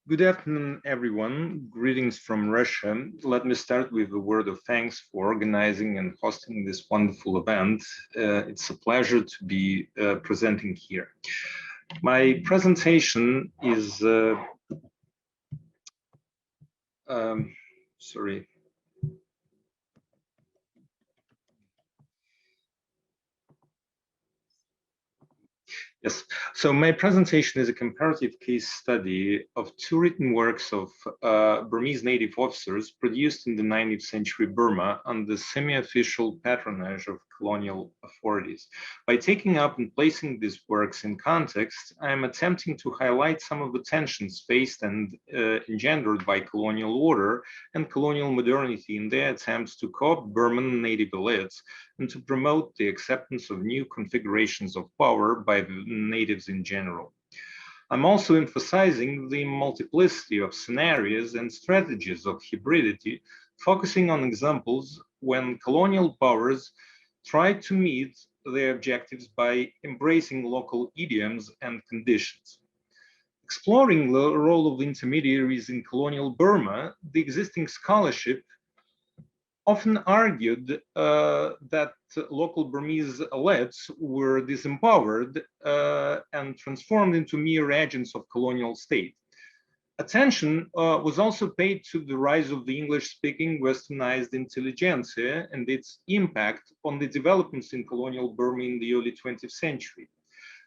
Good afternoon, everyone. Greetings from Russia. Let me start with a word of thanks for organizing and hosting this wonderful event. It's a pleasure to be presenting here. My presentation is, sorry. Yes, so my presentation is a comparative case study of two written works of Burmese native officers produced in the 19th century Burma under the semi-official patronage of colonial authorities. By taking up and placing these works in context, I am attempting to highlight some of the tensions faced and engendered by colonial order and colonial modernity in their attempts to co-opt Burman native elites and to promote the acceptance of new configurations of power by the natives in general. I'm also emphasizing the multiplicity of scenarios and strategies of hybridity, focusing on examples when colonial powers tried to meet their objectives by embracing local idioms and conditions. Exploring the role of intermediaries in colonial Burma, the existing scholarship often argued that local Burmese elites were disempowered and transformed into mere agents of colonial state. Attention was also paid to the rise of the English-speaking westernized intelligentsia and its impact on the developments in colonial Burma in the early 20th century.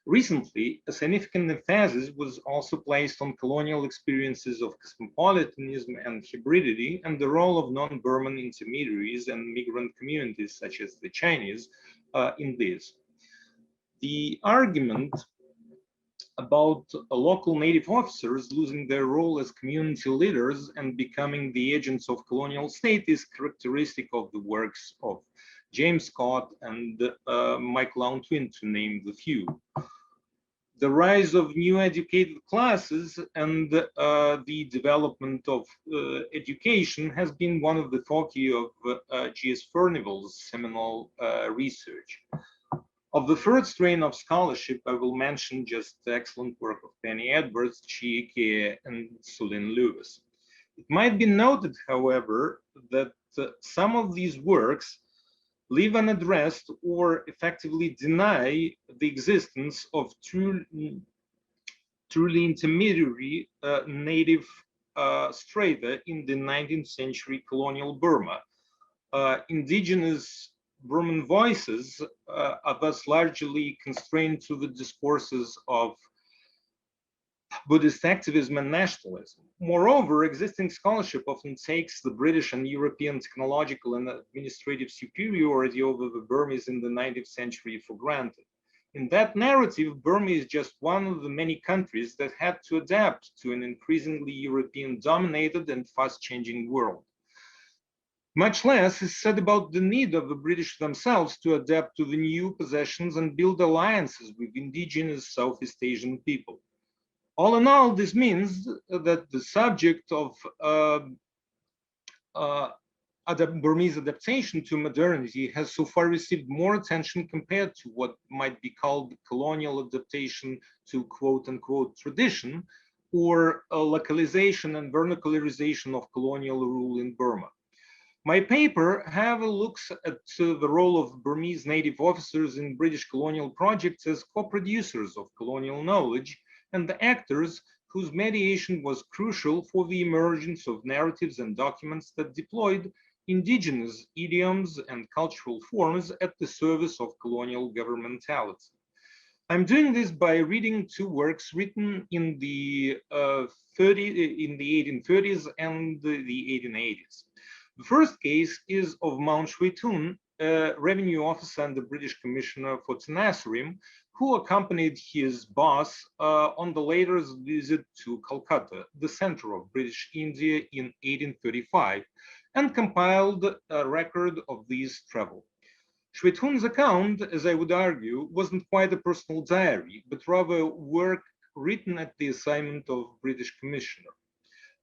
Recently, a significant emphasis was also placed on colonial experiences of cosmopolitanism and hybridity and the role of non-Burman intermediaries and migrant communities such as the Chinese in this. The argument about local native officers losing their role as community leaders and becoming the agents of colonial state is characteristic of the works of James Scott and Michael Tet, to name the few. The rise of new educated classes and the development of education has been one of the foci of G.S. Furnival's seminal research. Of the third strain of scholarship, I will mention just the excellent work of Penny Edwards, Chi Kie, and Sulin Lewis. It might be noted, however, that some of these works leave unaddressed or effectively deny the existence of truly intermediary native strata in the 19th century colonial Burma. Indigenous Burman voices are thus largely constrained to the discourses of Buddhist activism and nationalism. Moreover, existing scholarship often takes the British and European technological and administrative superiority over the Burmese in the 19th century for granted. In that narrative, Burma is just one of the many countries that had to adapt to an increasingly European-dominated and fast-changing world. Much less is said about the need of the British themselves to adapt to the new possessions and build alliances with indigenous Southeast Asian people. All in all, this means that the subject of Burmese adaptation to modernity has so far received more attention compared to what might be called colonial adaptation to quote-unquote tradition, or a localization and vernacularization of colonial rule in Burma. My paper, however, looks at the role of Burmese native officers in British colonial projects as co-producers of colonial knowledge and the actors whose mediation was crucial for the emergence of narratives and documents that deployed indigenous idioms and cultural forms at the service of colonial governmentality. I'm doing this by reading two works written in the 1830s and the 1880s. The first case is of Maung Shwe Htun, a revenue officer and the British Commissioner for Tenasserim, who accompanied his boss on the latter's visit to Calcutta, the center of British India, in 1835, and compiled a record of this travel. Shwe Htun's account, as I would argue, wasn't quite a personal diary, but rather work written at the assignment of British Commissioner.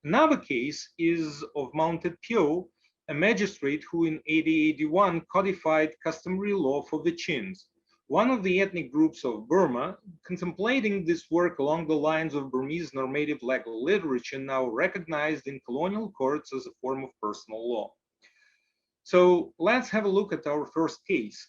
Another case is of Maung Tet Pyo, a magistrate who in 1881 codified customary law for the Chins. one of the ethnic groups of Burma, contemplating this work along the lines of Burmese normative legal literature now recognized in colonial courts as a form of personal law. So let's have a look at our first case.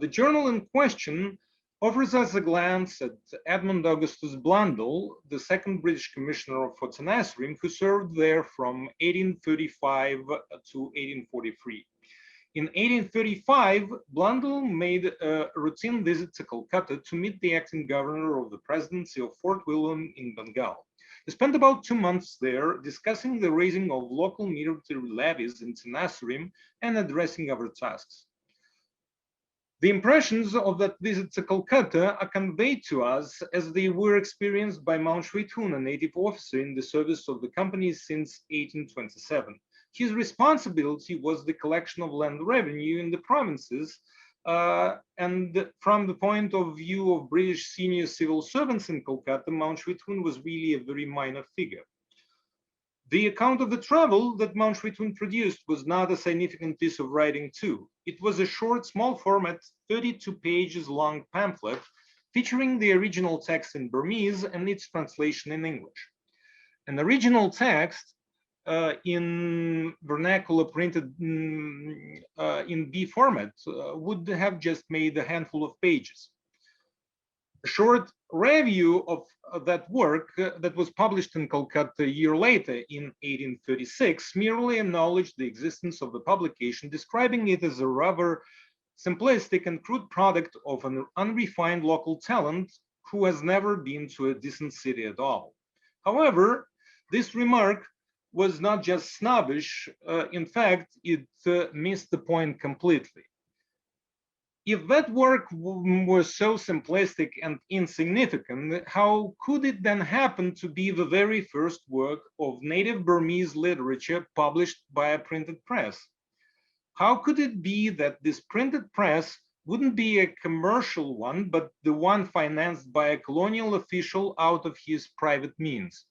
The journal in question offers us a glance at Edmund Augustus Blundell, the second British commissioner for Tenasserim, who served there from 1835 to 1843. In 1835, Blundell made a routine visit to Calcutta to meet the acting governor of the presidency of Fort William in Bengal. He spent about 2 months there discussing the raising of local military levies in Tenasserim and addressing other tasks. The impressions of that visit to Calcutta are conveyed to us as they were experienced by Maung Shwe Htun, a native officer in the service of the company since 1827. His responsibility was the collection of land revenue in the provinces, and from the point of view of British senior civil servants in Calcutta, Maung Shwe Htun was really a very minor figure. The account of the travel that Maung Shwe Htun produced was not a significant piece of writing too. It was a short, small format, 32 pages long pamphlet featuring the original text in Burmese and its translation in English. An original text in vernacular printed in B format would have just made a handful of pages. A short review of that work that was published in Calcutta a year later in 1836 merely acknowledged the existence of the publication, describing it as a rather simplistic and crude product of an unrefined local talent who has never been to a decent city at all. However, this remark was not just snobbish. In fact, it missed the point completely. If that work was so simplistic and insignificant, how could it then happen to be the very first work of native Burmese literature published by a printed press? How could it be that this printed press wouldn't be a commercial one, but the one financed by a colonial official out of his private means?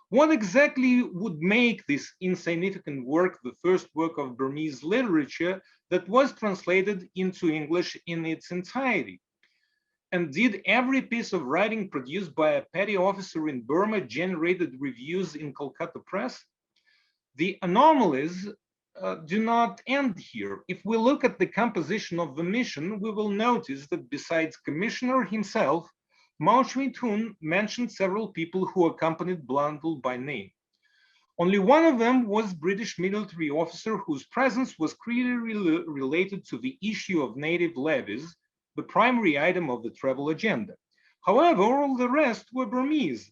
What exactly would make this insignificant work the first work of Burmese literature that was translated into English in its entirety? And did every piece of writing produced by a petty officer in Burma generated reviews in Calcutta press? The anomalies do not end here. If we look at the composition of the mission, we will notice that besides Commissioner himself, Maung Shwe Htun mentioned several people who accompanied Blundell by name. Only one of them was British military officer whose presence was clearly related to the issue of native levies, the primary item of the travel agenda. However, all the rest were Burmese,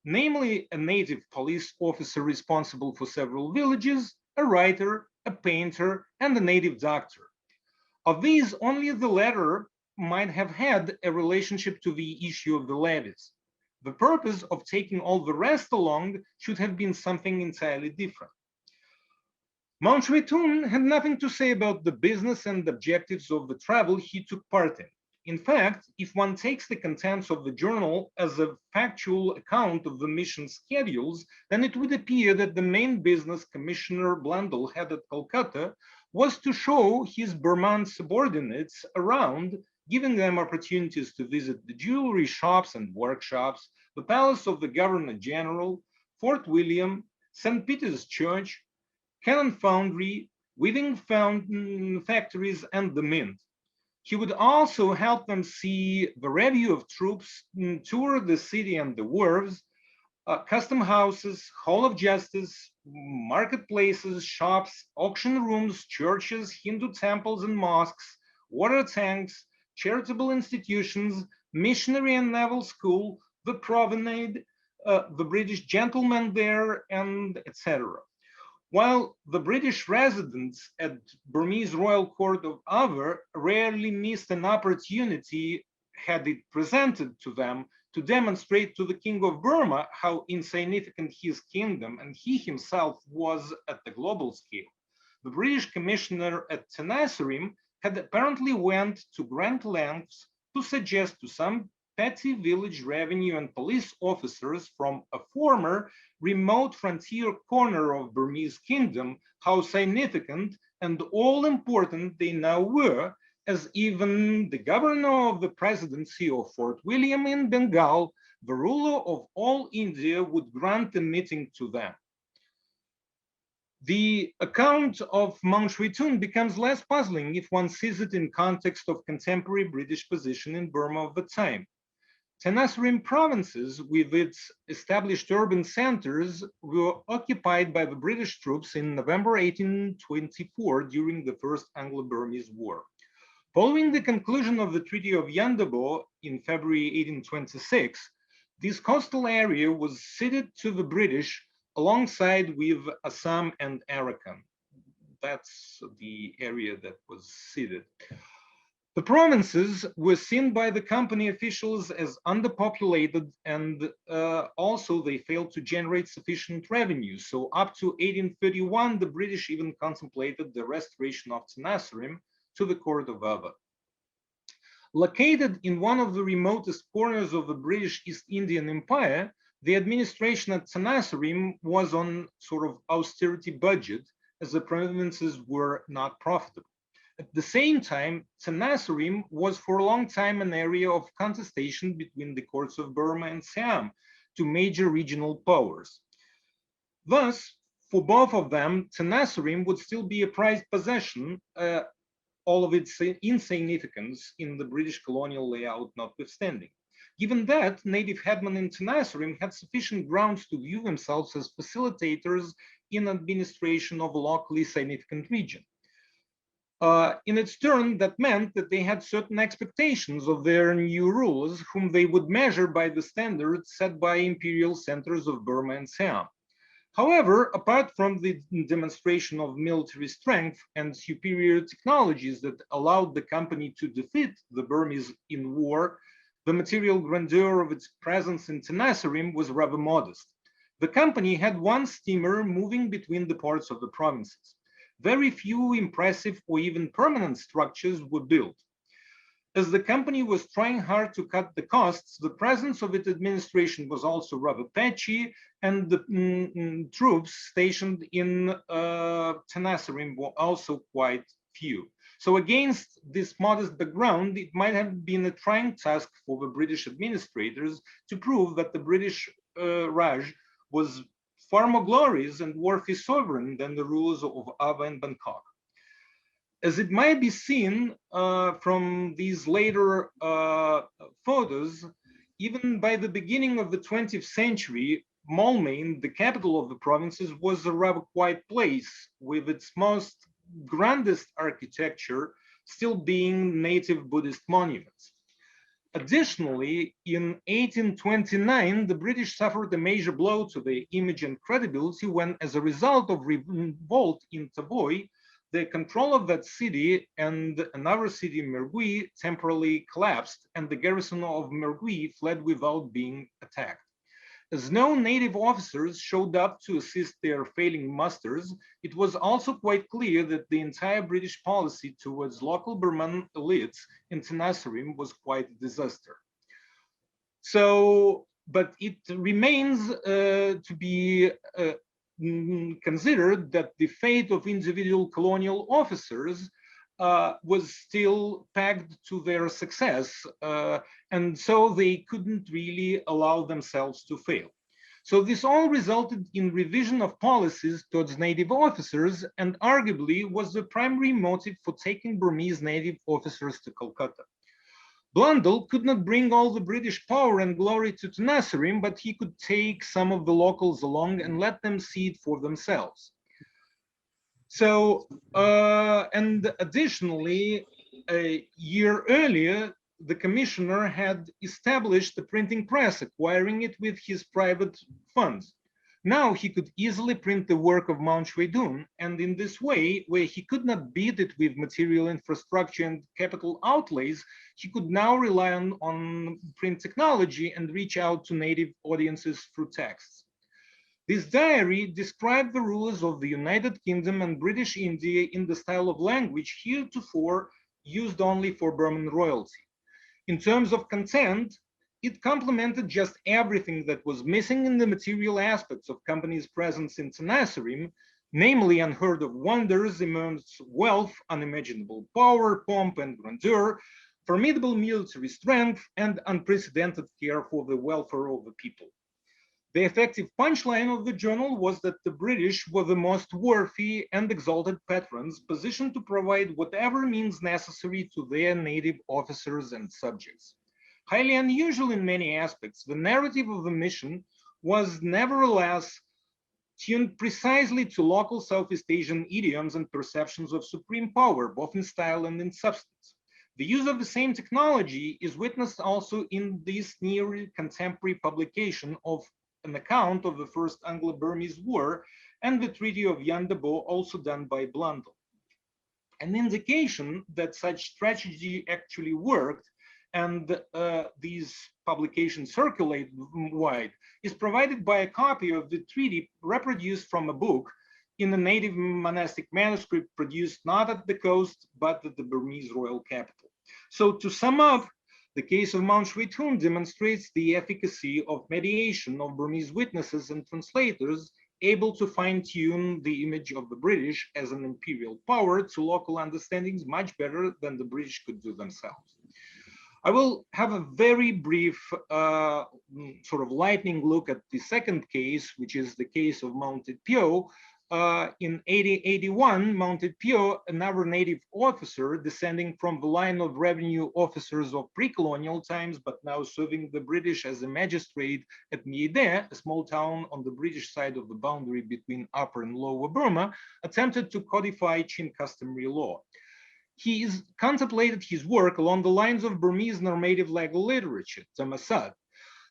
namely a native police officer responsible for several villages, a writer, a painter, and a native doctor. Of these, only the latter might have had a relationship to the issue of the levies. The purpose of taking all the rest along should have been something entirely different. Maung Shwe Htun had nothing to say about the business and objectives of the travel he took part in. In fact, if one takes the contents of the journal as a factual account of the mission schedules, then it would appear that the main business Commissioner Blundell had at Calcutta was to show his Burman subordinates around, giving them opportunities to visit the jewelry shops and workshops, the palace of the Governor General, Fort William, St. Peter's Church, cannon foundry, weaving factories, and the mint. He would also help them see the review of troops, tour the city and the wharves, custom houses, hall of justice, marketplaces, shops, auction rooms, churches, Hindu temples and mosques, water tanks, charitable institutions, missionary and naval school, the promenade, the British gentlemen there, and etc. While the British residents at Burmese Royal Court of Ava rarely missed an opportunity, had it presented to them, to demonstrate to the King of Burma how insignificant his kingdom and he himself was at the global scale. The British commissioner at Tenasserim had apparently went to great lengths to suggest to some petty village revenue and police officers from a former remote frontier corner of Burmese kingdom how significant and all important they now were, as even the governor of the presidency of Fort William in Bengal, the ruler of all India, would grant a meeting to them. The account of Maung Shwe Htun becomes less puzzling if one sees it in context of contemporary British position in Burma of the time. Tenasserim provinces, with its established urban centers, were occupied by the British troops in November 1824 during the First Anglo-Burmese War. Following the conclusion of the Treaty of Yandabo in February 1826, this coastal area was ceded to the British alongside with Assam and Arakan. That's the area that was ceded. The provinces were seen by the company officials as underpopulated, and also they failed to generate sufficient revenue. So up to 1831, the British even contemplated the restoration of Tenasserim to the court of Ava. Located in one of the remotest corners of the British East Indian Empire, the administration at Tenasserim was on sort of austerity budget, as the provinces were not profitable. At the same time, Tenasserim was for a long time an area of contestation between the courts of Burma and Siam, two major regional powers. Thus, for both of them, Tenasserim would still be a prized possession, all of its insignificance in the British colonial layout notwithstanding. Given that, native headmen in Tenasserim had sufficient grounds to view themselves as facilitators in administration of a locally significant region. In its turn, that meant that they had certain expectations of their new rulers, whom they would measure by the standards set by imperial centers of Burma and Siam. However, apart from the demonstration of military strength and superior technologies that allowed the company to defeat the Burmese in war, the material grandeur of its presence in Tenasserim was rather modest. The company had one steamer moving between the ports of the provinces. Very few impressive or even permanent structures were built. As the company was trying hard to cut the costs, the presence of its administration was also rather patchy, and the troops stationed in Tenasserim were also quite few. So against this modest background, it might have been a trying task for the British administrators to prove that the British Raj was far more glorious and worthy sovereign than the rulers of Ava and Bangkok. As it might be seen from these later photos, even by the beginning of the 20th century, Moulmein, the capital of the provinces, was a rather quiet place, with its most grandest architecture still being native Buddhist monuments. Additionally, in 1829, the British suffered a major blow to their image and credibility when, as a result of revolt in Tavoy, the control of that city and another city, Mergui, temporarily collapsed, and the garrison of Mergui fled without being attacked. As no native officers showed up to assist their failing masters, it was also quite clear that the entire British policy towards local Burman elites in Tenasserim was quite a disaster. So, but it remains to be considered that the fate of individual colonial officers was still pegged to their success, and so they couldn't really allow themselves to fail. So this all resulted in revision of policies towards native officers, and arguably was the primary motive for taking Burmese native officers to Calcutta. Blundell could not bring all the British power and glory to Tenasserim, but he could take some of the locals along and let them see it for themselves. So, and additionally, a year earlier, the commissioner had established the printing press, acquiring it with his private funds. Now he could easily print the work of Maung Shwe Htun, and in this way, where he could not beat it with material infrastructure and capital outlays, he could now rely on print technology and reach out to native audiences through texts. This diary described the rulers of the United Kingdom and British India in the style of language heretofore used only for Burman royalty. In terms of content, it complemented just everything that was missing in the material aspects of company's presence in Tenasserim, namely unheard of wonders, immense wealth, unimaginable power, pomp and grandeur, formidable military strength, and unprecedented care for the welfare of the people. The effective punchline of the journal was that the British were the most worthy and exalted patrons positioned to provide whatever means necessary to their native officers and subjects. Highly unusual in many aspects, the narrative of the mission was nevertheless tuned precisely to local Southeast Asian idioms and perceptions of supreme power, both in style and in substance. The use of the same technology is witnessed also in this near contemporary publication of an account of the First Anglo-Burmese War and the Treaty of Yandabo, also done by Blundell. An indication that such strategy actually worked and these publications circulate wide is provided by a copy of the treaty reproduced from a book in a native monastic manuscript produced not at the coast but at the Burmese royal capital. So to sum up, the case of Maung Shwe Htun demonstrates the efficacy of mediation of Burmese witnesses and translators able to fine-tune the image of the British as an imperial power to local understandings much better than the British could do themselves. I will have a very brief sort of lightning look at the second case, which is the case of Maung Tet Pyo. In 1881, Maung Tet Pyo, another native officer descending from the line of revenue officers of pre-colonial times, but now serving the British as a magistrate at Miede, a small town on the British side of the boundary between Upper and Lower Burma, attempted to codify Chin customary law. He contemplated his work along the lines of Burmese normative legal literature, Tamasad,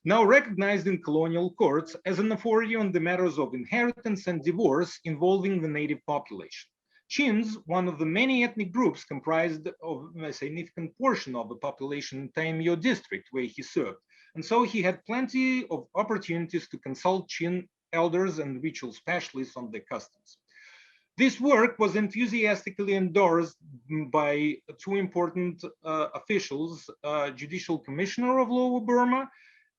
now recognized in colonial courts as an authority on the matters of inheritance and divorce involving the native population. Chins, one of the many ethnic groups, comprised of a significant portion of the population in Taimyo district where he served, and so he had plenty of opportunities to consult Chin elders and ritual specialists on their customs. This work was enthusiastically endorsed by two important officials, Judicial Commissioner of Lower Burma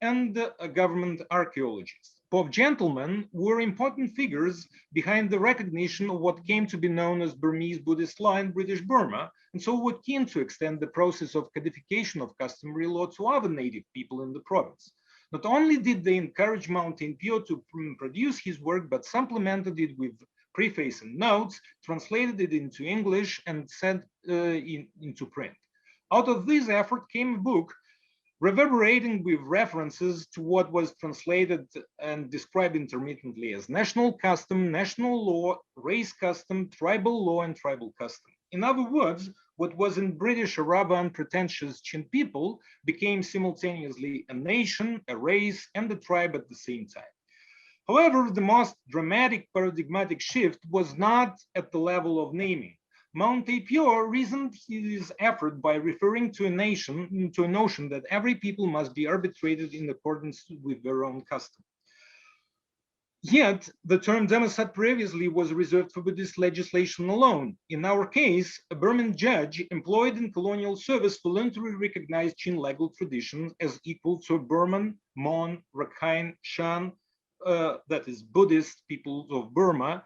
and a government archaeologist. Both gentlemen were important figures behind the recognition of what came to be known as Burmese Buddhist law in British Burma, and so were keen to extend the process of codification of customary law to other native people in the province. Not only did they encourage Maung Tet Pyo to produce his work, but supplemented it with preface and notes, translated it into English, and sent into print. Out of this effort came a book reverberating with references to what was translated and described intermittently as national custom, national law, race custom, tribal law, and tribal custom. In other words, what was in British or rather unpretentious Chin people became simultaneously a nation, a race, and a tribe at the same time. However, the most dramatic paradigmatic shift was not at the level of naming. Maung Tet Pyo reasoned his effort by referring to a notion that every people must be arbitrated in accordance with their own custom. Yet, the term democrat previously was reserved for Buddhist legislation alone. In our case, a Burman judge employed in colonial service voluntarily recognized Chin legal traditions as equal to Burman, Mon, Rakhine, Shan, that is Buddhist peoples of Burma,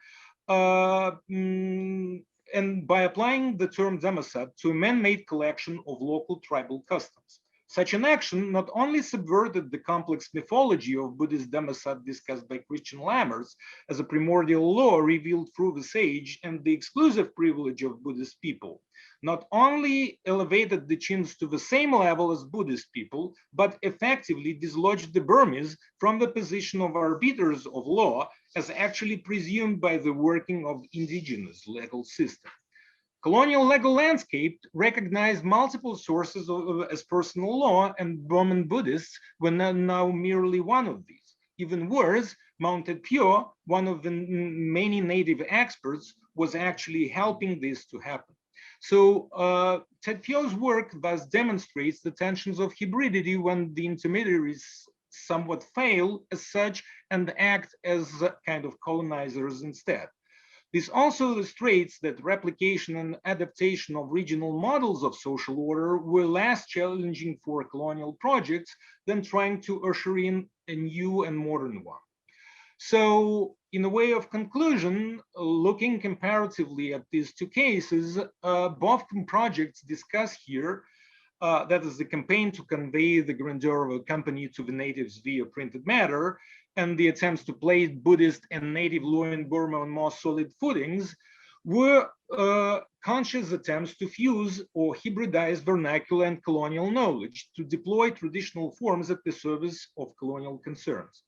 and by applying the term democrat to a man-made collection of local tribal customs. Such an action not only subverted the complex mythology of Buddhist democrat discussed by Christian Lammers as a primordial law revealed through the sage and the exclusive privilege of Buddhist people, not only elevated the Chins to the same level as Buddhist people, but effectively dislodged the Burmese from the position of arbiters of law as actually presumed by the working of indigenous legal system. Colonial legal landscape recognized multiple sources as personal law, and Burman Buddhists were now merely one of these. Even worse, Maung Tet Pyo, one of the many native experts, was actually helping this to happen. So Tet Pyo's work thus demonstrates the tensions of hybridity when the intermediaries somewhat fail as such and act as kind of colonizers instead. This also illustrates that replication and adaptation of regional models of social order were less challenging for colonial projects than trying to usher in a new and modern one. So in a way of conclusion, looking comparatively at these two cases, both projects discuss here, that is the campaign to convey the grandeur of a company to the natives via printed matter, and the attempts to place Buddhist and native law in Burma on more solid footings, were conscious attempts to fuse or hybridize vernacular and colonial knowledge to deploy traditional forms at the service of colonial concerns.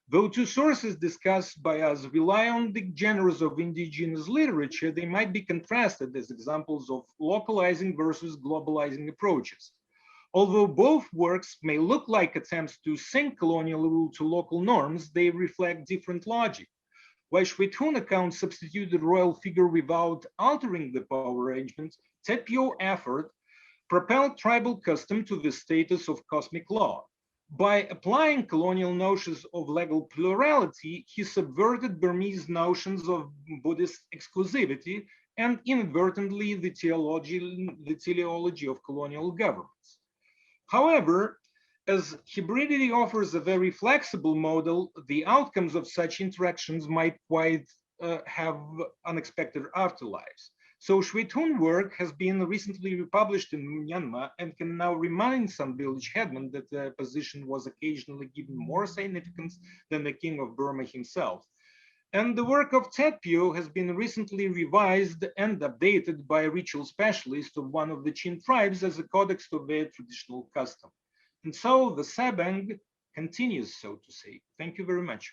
Though two sources discussed by us rely on the genres of indigenous literature, they might be contrasted as examples of localizing versus globalizing approaches. Although both works may look like attempts to sync colonial rule to local norms, they reflect different logic. While Shwe Htun account substituted royal figure without altering the power arrangements, Tet Pyo effort propelled tribal custom to the status of cosmic law. By applying colonial notions of legal plurality, he subverted Burmese notions of Buddhist exclusivity and inadvertently the teleology of colonial governments. However, as hybridity offers a very flexible model, the outcomes of such interactions might quite have unexpected afterlives. So Shwe Htun work has been recently republished in Myanmar and can now remind some village headmen that the position was occasionally given more significance than the king of Burma himself. And the work of Tet Pyo has been recently revised and updated by a ritual specialist of one of the Chin tribes as a codex of their traditional custom. And so the sabang continues, so to say. Thank you very much.